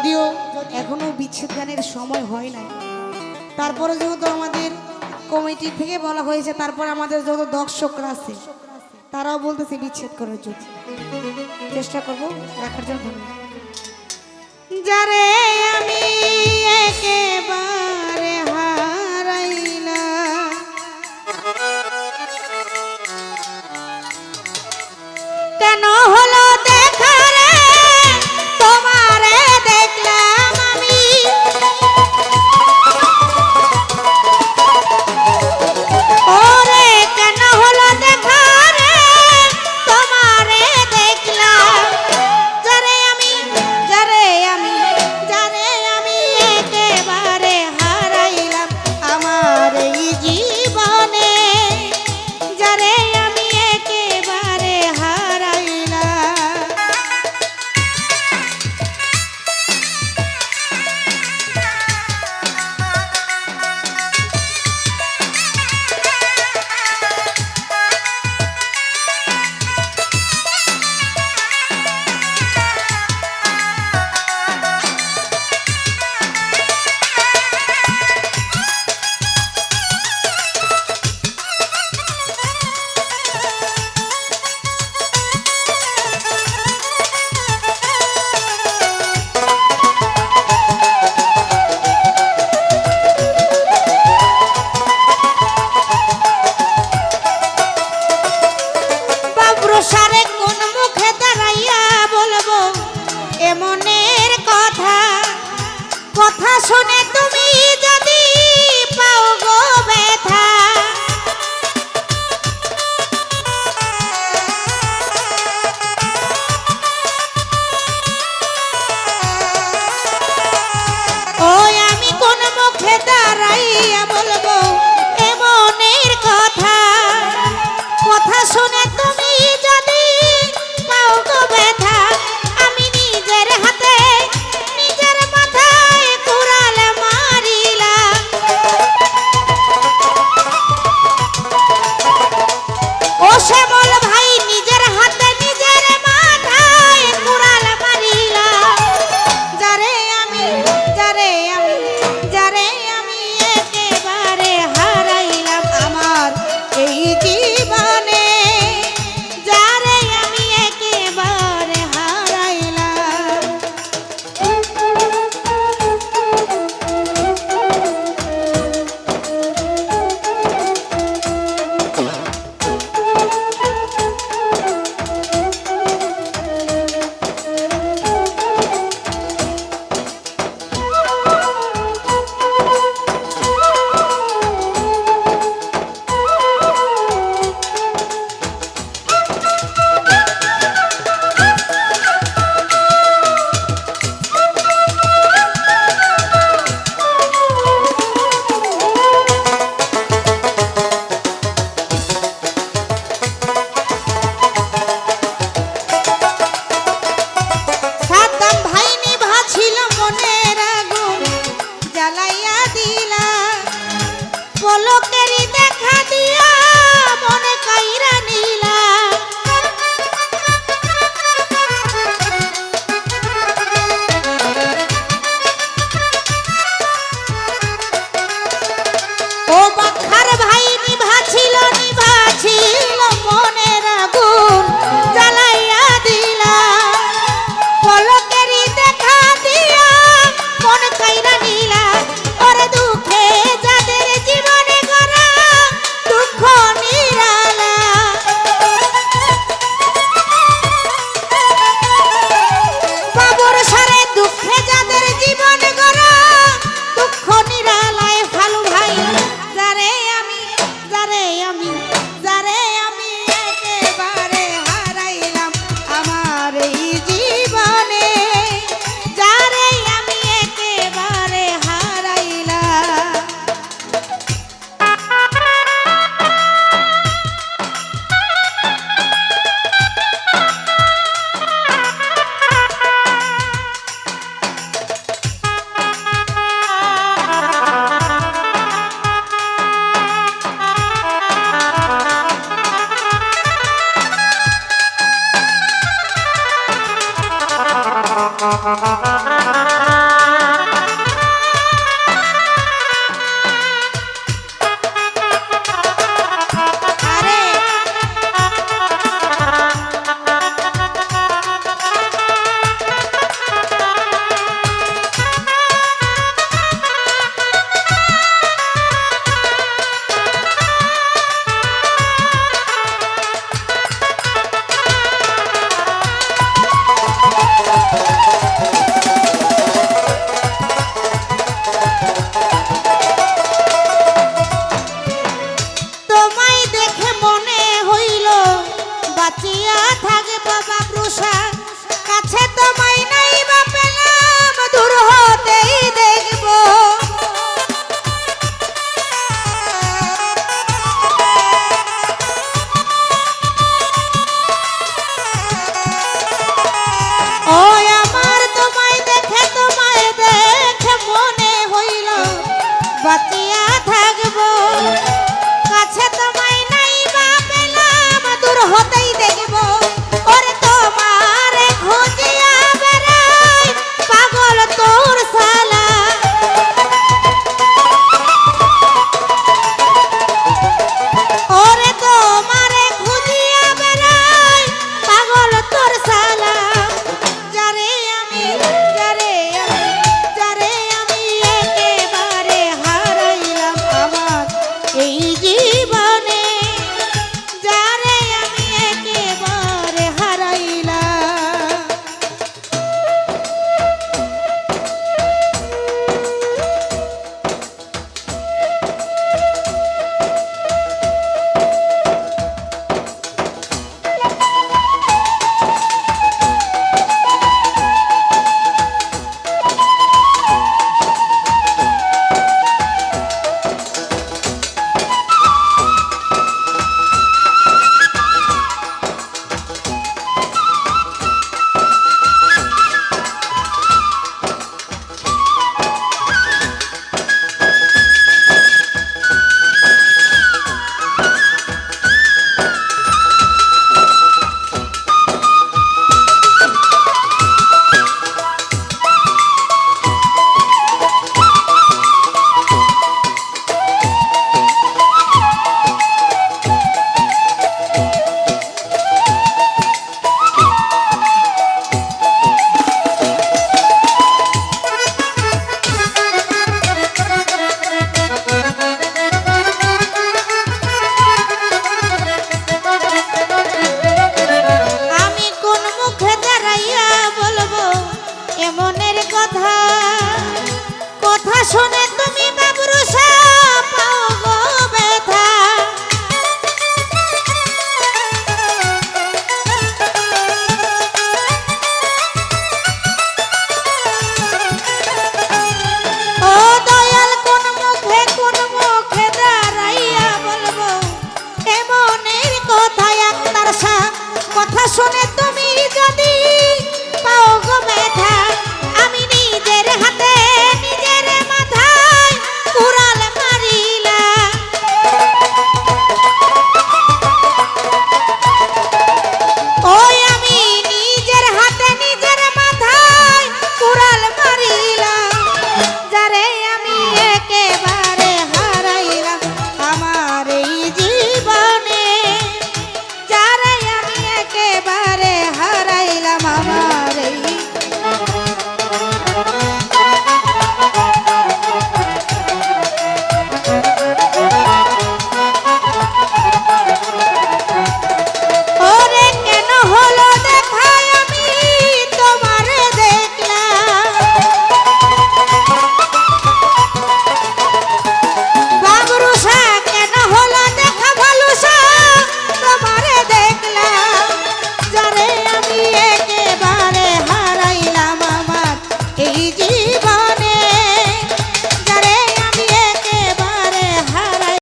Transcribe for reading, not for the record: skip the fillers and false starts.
যদিও এখনো বিচ্ছেদ গানের সময় হয় নাই, তারপরে যেহেতু আমাদের কমিটি থেকে বলা হয়েছে, তারপর আমাদের যত দর্শকরা আছে তারাও বলতেছে বিচ্ছেদ করার জন্য, চেষ্টা করব রাখার জন্য। যারে আমি একেবারে হারাইলাম, কেন হলো দেখা রে তোমারে দেখলাম আমি, ওরে কেন হলো দেখা রে তোমারে দেখলাম, যারে আমি যারে আমি যারে আমি একেবারে হারাইলাম আমার এই জীবনে, যারে আমি একেবারে হারাইলাম। সারে কোন মুখে দাঁড়াইয়া বলবো এমনের কথা, কথা শুনে তুমি যদি পাও গো ব্যথা, ওই আমি কোন মুখে দাঁড়াইয়া বলবো এমনের কথা, কথা শুনে তুমি যদি পাও গো ব্যথা, আমি নিজের হাতে নিজের মাথায় কুড়াল মারিলাম, ও শ্যামল ভাই নিজের হাতে নিজের মাথায় কুড়াল মারিলাম, যারে আমি যারে আমি যারে আমি একেবারে বাঁচিয়া থাকবো কাছে তোমায় নাই বা পেলাম দূর হতেই দেখবো ওরে তোমার খুঁজিয়া বেড়াই পাগল তোর সালা ওরে তোমার খুঁজিয়া বেড়াই পাগল তোর সালা যারে আমি একেবারে হারাইলাম আমার এই জীবনে যারে আমি একেবারে হারাইলাম এমনের কথা কথা শুনে